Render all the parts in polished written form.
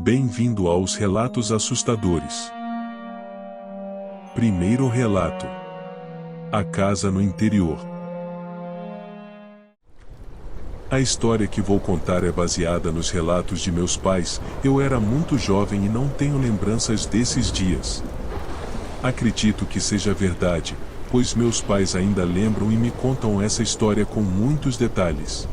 Bem-vindo aos relatos assustadores. Primeiro relato: a casa no interior. A história que vou contar é baseada nos relatos de meus pais. Eu era muito jovem e não tenho lembranças desses dias. Acredito que seja verdade, pois meus pais ainda lembram e me contam essa história com muitos detalhes.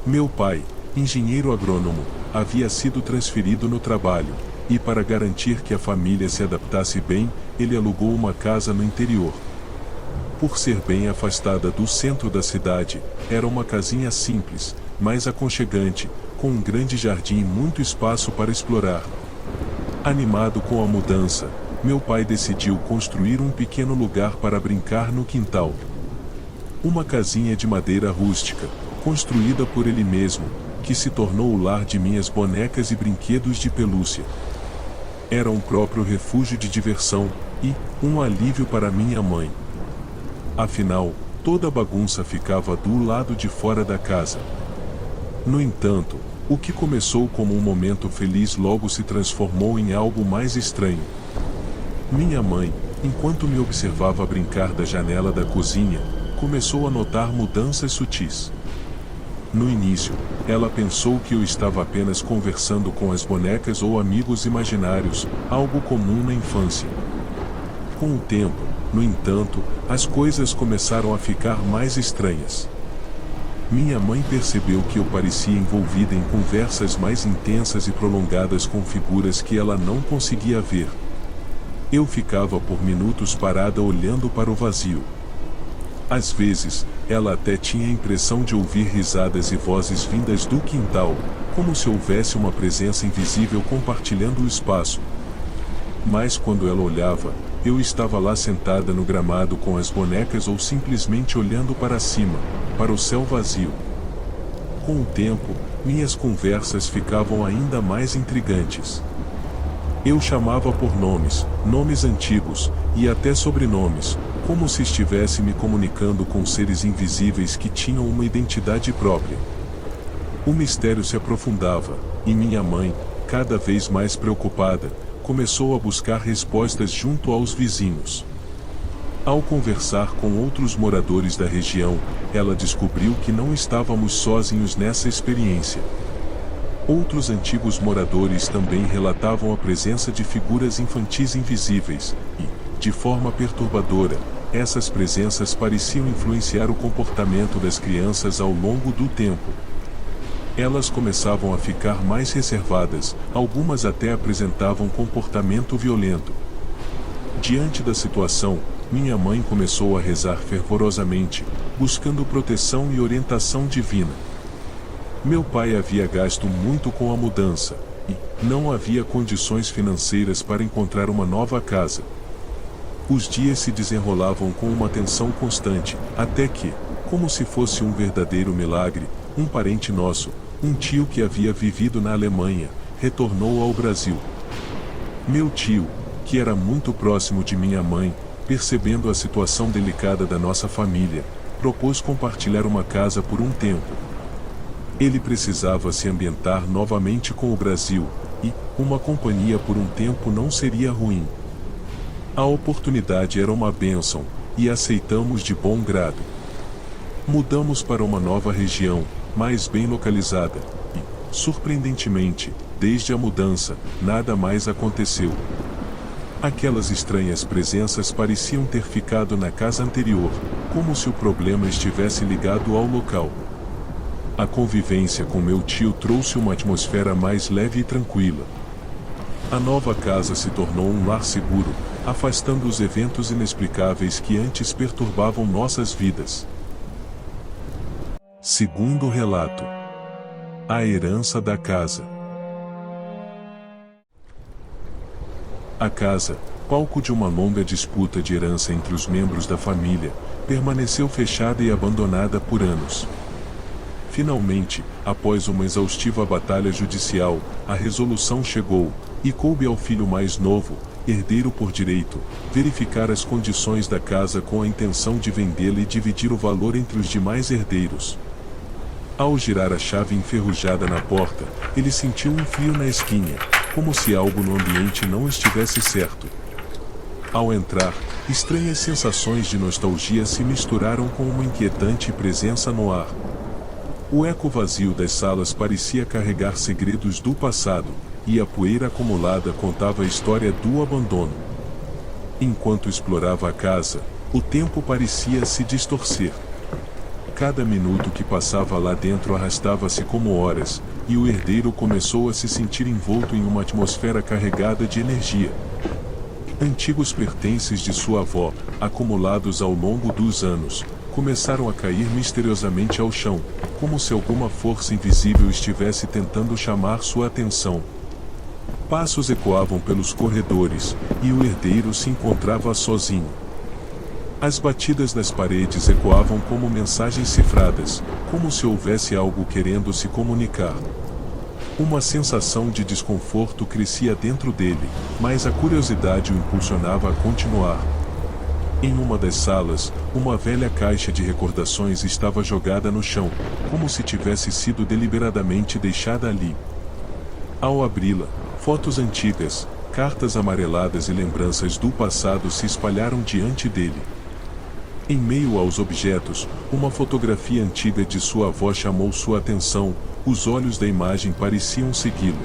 Meu pai, engenheiro agrônomo, havia sido transferido no trabalho, e para garantir que a família se adaptasse bem, ele alugou uma casa no interior. Por ser bem afastada do centro da cidade, era uma casinha simples, mas aconchegante, com um grande jardim e muito espaço para explorar. Animado com a mudança, meu pai decidiu construir um pequeno lugar para brincar no quintal. Uma casinha de madeira rústica, construída por ele mesmo, que se tornou o lar de minhas bonecas e brinquedos de pelúcia. Era um próprio refúgio de diversão, e um alívio para minha mãe. Afinal, toda a bagunça ficava do lado de fora da casa. No entanto, o que começou como um momento feliz logo se transformou em algo mais estranho. Minha mãe, enquanto me observava brincar da janela da cozinha, começou a notar mudanças sutis. No início, ela pensou que eu estava apenas conversando com as bonecas ou amigos imaginários, algo comum na infância. Com o tempo, no entanto, as coisas começaram a ficar mais estranhas. Minha mãe percebeu que eu parecia envolvida em conversas mais intensas e prolongadas com figuras que ela não conseguia ver. Eu ficava por minutos parada olhando para o vazio. Às vezes, ela até tinha a impressão de ouvir risadas e vozes vindas do quintal, como se houvesse uma presença invisível compartilhando o espaço. Mas quando ela olhava, eu estava lá sentada no gramado com as bonecas ou simplesmente olhando para cima, para o céu vazio. Com o tempo, minhas conversas ficavam ainda mais intrigantes. Eu chamava por nomes antigos, e até sobrenomes, como se estivesse me comunicando com seres invisíveis que tinham uma identidade própria. O mistério se aprofundava, e minha mãe, cada vez mais preocupada, começou a buscar respostas junto aos vizinhos. Ao conversar com outros moradores da região, ela descobriu que não estávamos sozinhos nessa experiência. Outros antigos moradores também relatavam a presença de figuras infantis invisíveis, e, de forma perturbadora, essas presenças pareciam influenciar o comportamento das crianças ao longo do tempo. Elas começavam a ficar mais reservadas, algumas até apresentavam comportamento violento. Diante da situação, minha mãe começou a rezar fervorosamente, buscando proteção e orientação divina. Meu pai havia gasto muito com a mudança, e não havia condições financeiras para encontrar uma nova casa. Os dias se desenrolavam com uma tensão constante, até que, como se fosse um verdadeiro milagre, um parente nosso, um tio que havia vivido na Alemanha, retornou ao Brasil. Meu tio, que era muito próximo de minha mãe, percebendo a situação delicada da nossa família, propôs compartilhar uma casa por um tempo. Ele precisava se ambientar novamente com o Brasil, e uma companhia por um tempo não seria ruim. A oportunidade era uma bênção, e aceitamos de bom grado. Mudamos para uma nova região, mais bem localizada, e, surpreendentemente, desde a mudança, nada mais aconteceu. Aquelas estranhas presenças pareciam ter ficado na casa anterior, como se o problema estivesse ligado ao local. A convivência com meu tio trouxe uma atmosfera mais leve e tranquila. A nova casa se tornou um lar seguro, afastando os eventos inexplicáveis que antes perturbavam nossas vidas. Segundo relato: a herança da casa. A casa, palco de uma longa disputa de herança entre os membros da família, permaneceu fechada e abandonada por anos. Finalmente, após uma exaustiva batalha judicial, a resolução chegou, e coube ao filho mais novo, herdeiro por direito, verificar as condições da casa com a intenção de vendê-la e dividir o valor entre os demais herdeiros. Ao girar a chave enferrujada na porta, ele sentiu um frio na espinha, como se algo no ambiente não estivesse certo. Ao entrar, estranhas sensações de nostalgia se misturaram com uma inquietante presença no ar. O eco vazio das salas parecia carregar segredos do passado, e a poeira acumulada contava a história do abandono. Enquanto explorava a casa, o tempo parecia se distorcer. Cada minuto que passava lá dentro arrastava-se como horas, e o herdeiro começou a se sentir envolto em uma atmosfera carregada de energia. Antigos pertences de sua avó, acumulados ao longo dos anos, começaram a cair misteriosamente ao chão, como se alguma força invisível estivesse tentando chamar sua atenção. Passos ecoavam pelos corredores, e o herdeiro se encontrava sozinho. As batidas nas paredes ecoavam como mensagens cifradas, como se houvesse algo querendo se comunicar. Uma sensação de desconforto crescia dentro dele, mas a curiosidade o impulsionava a continuar. Em uma das salas, uma velha caixa de recordações estava jogada no chão, como se tivesse sido deliberadamente deixada ali. Ao abri-la, fotos antigas, cartas amareladas e lembranças do passado se espalharam diante dele. Em meio aos objetos, uma fotografia antiga de sua avó chamou sua atenção, os olhos da imagem pareciam segui-lo.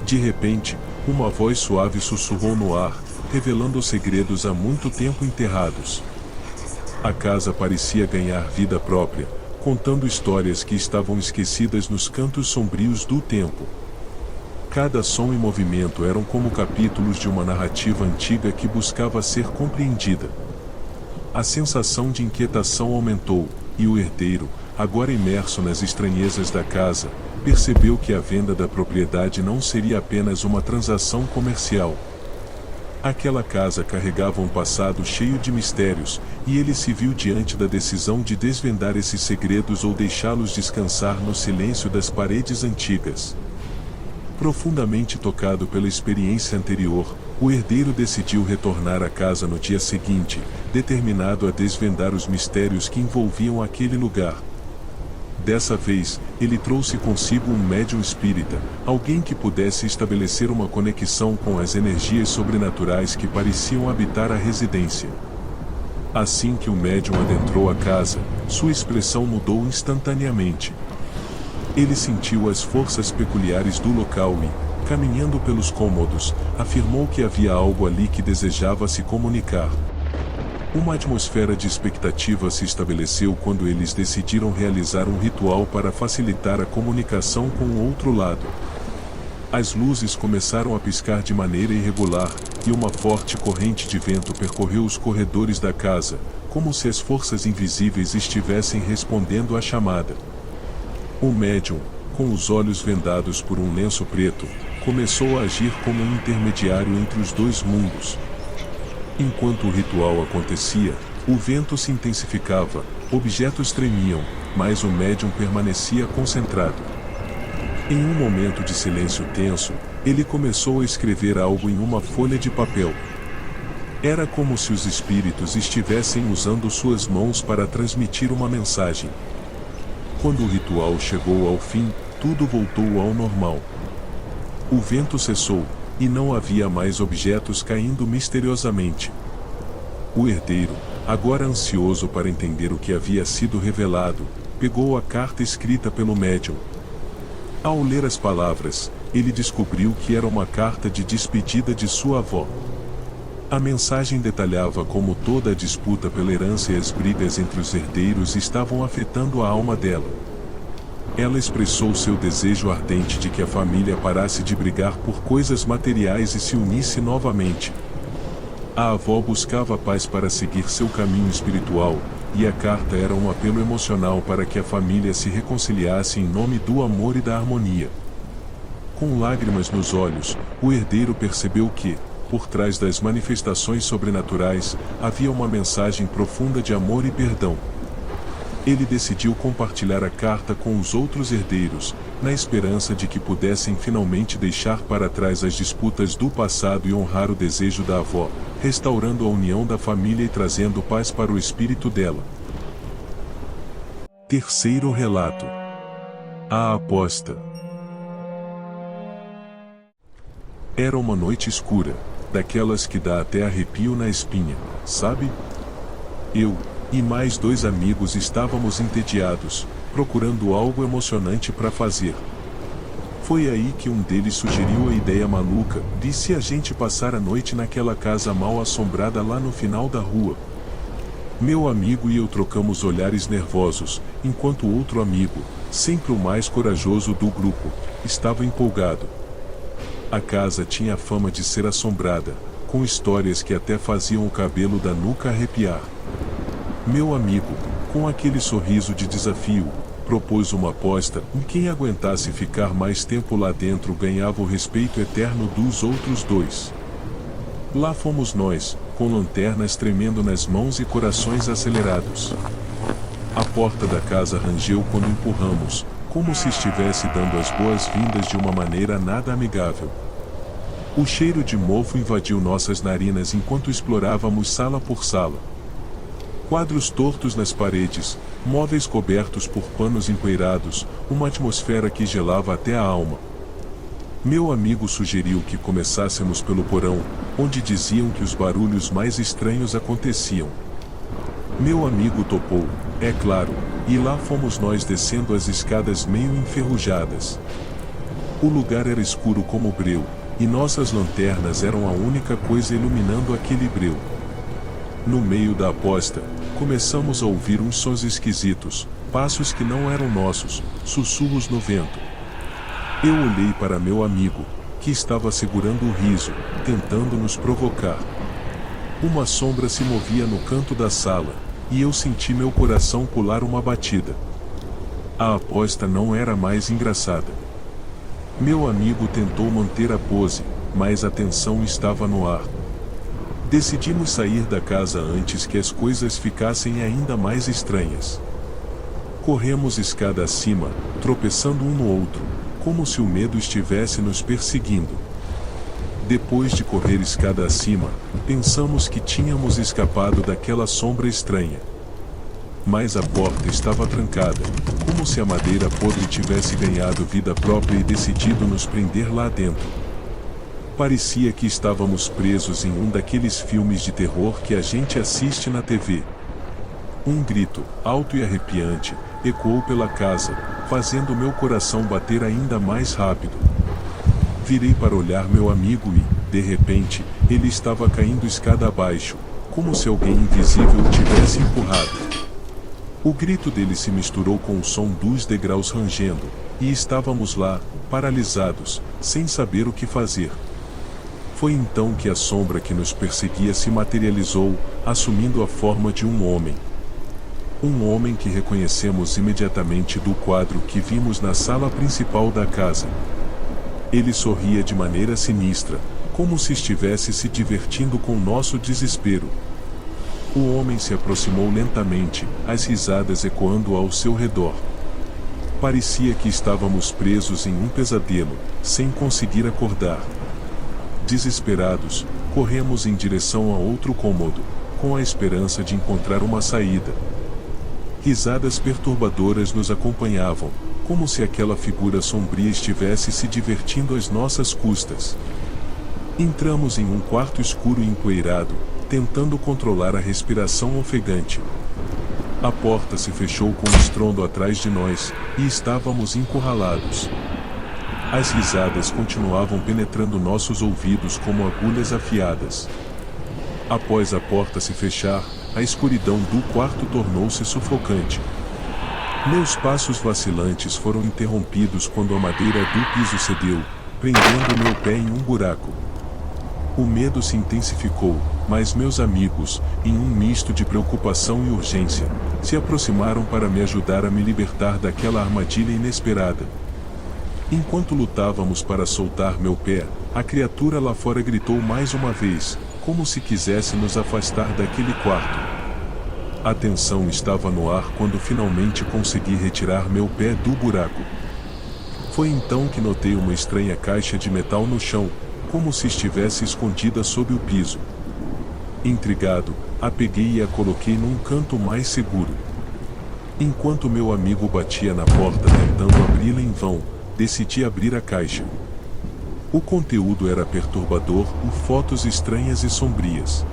De repente, uma voz suave sussurrou no ar, revelando segredos há muito tempo enterrados. A casa parecia ganhar vida própria, contando histórias que estavam esquecidas nos cantos sombrios do tempo. Cada som e movimento eram como capítulos de uma narrativa antiga que buscava ser compreendida. A sensação de inquietação aumentou, e o herdeiro, agora imerso nas estranhezas da casa, percebeu que a venda da propriedade não seria apenas uma transação comercial. Aquela casa carregava um passado cheio de mistérios, e ele se viu diante da decisão de desvendar esses segredos ou deixá-los descansar no silêncio das paredes antigas. Profundamente tocado pela experiência anterior, o herdeiro decidiu retornar à casa no dia seguinte, determinado a desvendar os mistérios que envolviam aquele lugar. Dessa vez, ele trouxe consigo um médium espírita, alguém que pudesse estabelecer uma conexão com as energias sobrenaturais que pareciam habitar a residência. Assim que o médium adentrou a casa, sua expressão mudou instantaneamente. Ele sentiu as forças peculiares do local e, caminhando pelos cômodos, afirmou que havia algo ali que desejava se comunicar. Uma atmosfera de expectativa se estabeleceu quando eles decidiram realizar um ritual para facilitar a comunicação com o outro lado. As luzes começaram a piscar de maneira irregular, e uma forte corrente de vento percorreu os corredores da casa, como se as forças invisíveis estivessem respondendo à chamada. O médium, com os olhos vendados por um lenço preto, começou a agir como um intermediário entre os dois mundos. Enquanto o ritual acontecia, o vento se intensificava, objetos tremiam, mas o médium permanecia concentrado. Em um momento de silêncio tenso, ele começou a escrever algo em uma folha de papel. Era como se os espíritos estivessem usando suas mãos para transmitir uma mensagem. Quando o ritual chegou ao fim, tudo voltou ao normal. O vento cessou, e não havia mais objetos caindo misteriosamente. O herdeiro, agora ansioso para entender o que havia sido revelado, pegou a carta escrita pelo médium. Ao ler as palavras, ele descobriu que era uma carta de despedida de sua avó. A mensagem detalhava como toda a disputa pela herança e as brigas entre os herdeiros estavam afetando a alma dela. Ela expressou seu desejo ardente de que a família parasse de brigar por coisas materiais e se unisse novamente. A avó buscava paz para seguir seu caminho espiritual, e a carta era um apelo emocional para que a família se reconciliasse em nome do amor e da harmonia. Com lágrimas nos olhos, o herdeiro percebeu que, por trás das manifestações sobrenaturais, havia uma mensagem profunda de amor e perdão. Ele decidiu compartilhar a carta com os outros herdeiros, na esperança de que pudessem finalmente deixar para trás as disputas do passado e honrar o desejo da avó, restaurando a união da família e trazendo paz para o espírito dela. Terceiro relato. A aposta. Era uma noite escura, daquelas que dá até arrepio na espinha, sabe? Eu e mais 2 amigos estávamos entediados, procurando algo emocionante para fazer. Foi aí que um deles sugeriu a ideia maluca de se a gente passar a noite naquela casa mal assombrada lá no final da rua. Meu amigo e eu trocamos olhares nervosos, enquanto o outro amigo, sempre o mais corajoso do grupo, estava empolgado. A casa tinha a fama de ser assombrada, com histórias que até faziam o cabelo da nuca arrepiar. Meu amigo, com aquele sorriso de desafio, propôs uma aposta em quem aguentasse ficar mais tempo lá dentro ganhava o respeito eterno dos outros 2. Lá fomos nós, com lanternas tremendo nas mãos e corações acelerados. A porta da casa rangeu quando empurramos, como se estivesse dando as boas-vindas de uma maneira nada amigável. O cheiro de mofo invadiu nossas narinas enquanto explorávamos sala por sala. Quadros tortos nas paredes, móveis cobertos por panos empoeirados, uma atmosfera que gelava até a alma. Meu amigo sugeriu que começássemos pelo porão, onde diziam que os barulhos mais estranhos aconteciam. Meu amigo topou, é claro, e lá fomos nós descendo as escadas meio enferrujadas. O lugar era escuro como breu, e nossas lanternas eram a única coisa iluminando aquele breu. No meio da aposta, começamos a ouvir uns sons esquisitos, passos que não eram nossos, sussurros no vento. Eu olhei para meu amigo, que estava segurando o riso, tentando nos provocar. Uma sombra se movia no canto da sala, e eu senti meu coração pular uma batida. A aposta não era mais engraçada. Meu amigo tentou manter a pose, mas a tensão estava no ar. Decidimos sair da casa antes que as coisas ficassem ainda mais estranhas. Corremos escada acima, tropeçando um no outro, como se o medo estivesse nos perseguindo. Depois de correr escada acima, pensamos que tínhamos escapado daquela sombra estranha. Mas a porta estava trancada, como se a madeira podre tivesse ganhado vida própria e decidido nos prender lá dentro. Parecia que estávamos presos em um daqueles filmes de terror que a gente assiste na TV. Um grito, alto e arrepiante, ecoou pela casa, fazendo meu coração bater ainda mais rápido. Virei para olhar meu amigo e, de repente, ele estava caindo escada abaixo, como se alguém invisível o tivesse empurrado. O grito dele se misturou com o som dos degraus rangendo, e estávamos lá, paralisados, sem saber o que fazer. Foi então que a sombra que nos perseguia se materializou, assumindo a forma de um homem. Um homem que reconhecemos imediatamente do quadro que vimos na sala principal da casa. Ele sorria de maneira sinistra, como se estivesse se divertindo com nosso desespero. O homem se aproximou lentamente, as risadas ecoando ao seu redor. Parecia que estávamos presos em um pesadelo, sem conseguir acordar. Desesperados, corremos em direção a outro cômodo, com a esperança de encontrar uma saída. Risadas perturbadoras nos acompanhavam, como se aquela figura sombria estivesse se divertindo às nossas custas. Entramos em um quarto escuro e empoeirado, tentando controlar a respiração ofegante. A porta se fechou com um estrondo atrás de nós, e estávamos encurralados. As risadas continuavam penetrando nossos ouvidos como agulhas afiadas. Após a porta se fechar, a escuridão do quarto tornou-se sufocante. Meus passos vacilantes foram interrompidos quando a madeira do piso cedeu, prendendo meu pé em um buraco. O medo se intensificou, mas meus amigos, em um misto de preocupação e urgência, se aproximaram para me ajudar a me libertar daquela armadilha inesperada. Enquanto lutávamos para soltar meu pé, a criatura lá fora gritou mais uma vez, como se quisesse nos afastar daquele quarto. A tensão estava no ar quando finalmente consegui retirar meu pé do buraco. Foi então que notei uma estranha caixa de metal no chão, como se estivesse escondida sob o piso. Intrigado, a peguei e a coloquei num canto mais seguro. Enquanto meu amigo batia na porta tentando abri-la em vão, decidi abrir a caixa. O conteúdo era perturbador, com fotos estranhas e sombrias.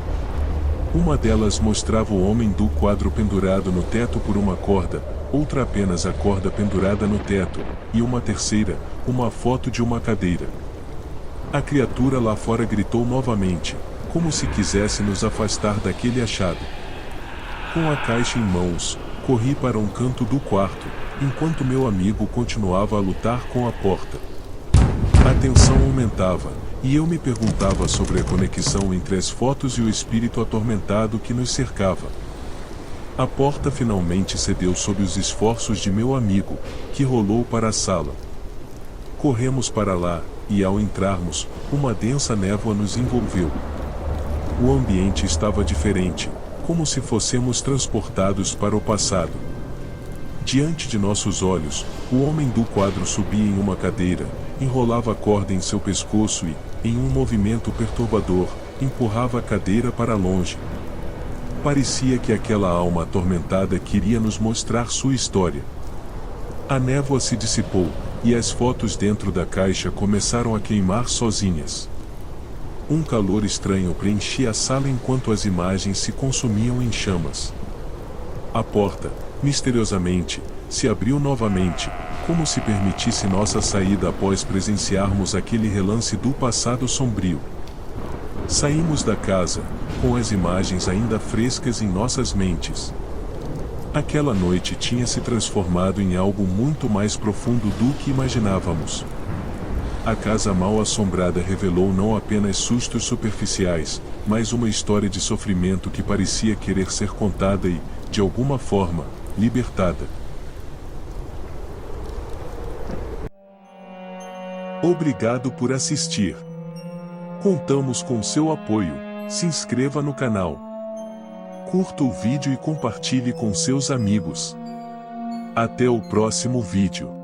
Uma delas mostrava o homem do quadro pendurado no teto por uma corda, outra apenas a corda pendurada no teto, e uma terceira, uma foto de uma cadeira. A criatura lá fora gritou novamente, como se quisesse nos afastar daquele achado. Com a caixa em mãos, corri para um canto do quarto, enquanto meu amigo continuava a lutar com a porta. A tensão aumentava, e eu me perguntava sobre a conexão entre as fotos e o espírito atormentado que nos cercava. A porta finalmente cedeu sob os esforços de meu amigo, que rolou para a sala. Corremos para lá, e ao entrarmos, uma densa névoa nos envolveu. O ambiente estava diferente, como se fôssemos transportados para o passado. Diante de nossos olhos, o homem do quadro subia em uma cadeira, enrolava a corda em seu pescoço e, em um movimento perturbador, empurrava a cadeira para longe. Parecia que aquela alma atormentada queria nos mostrar sua história. A névoa se dissipou, e as fotos dentro da caixa começaram a queimar sozinhas. Um calor estranho preenchia a sala enquanto as imagens se consumiam em chamas. A porta, misteriosamente, se abriu novamente, como se permitisse nossa saída após presenciarmos aquele relance do passado sombrio. Saímos da casa, com as imagens ainda frescas em nossas mentes. Aquela noite tinha se transformado em algo muito mais profundo do que imaginávamos. A casa mal assombrada revelou não apenas sustos superficiais, mas uma história de sofrimento que parecia querer ser contada e, de alguma forma, libertada. Obrigado por assistir. Contamos com seu apoio. Se inscreva no canal, curta o vídeo e compartilhe com seus amigos. Até o próximo vídeo.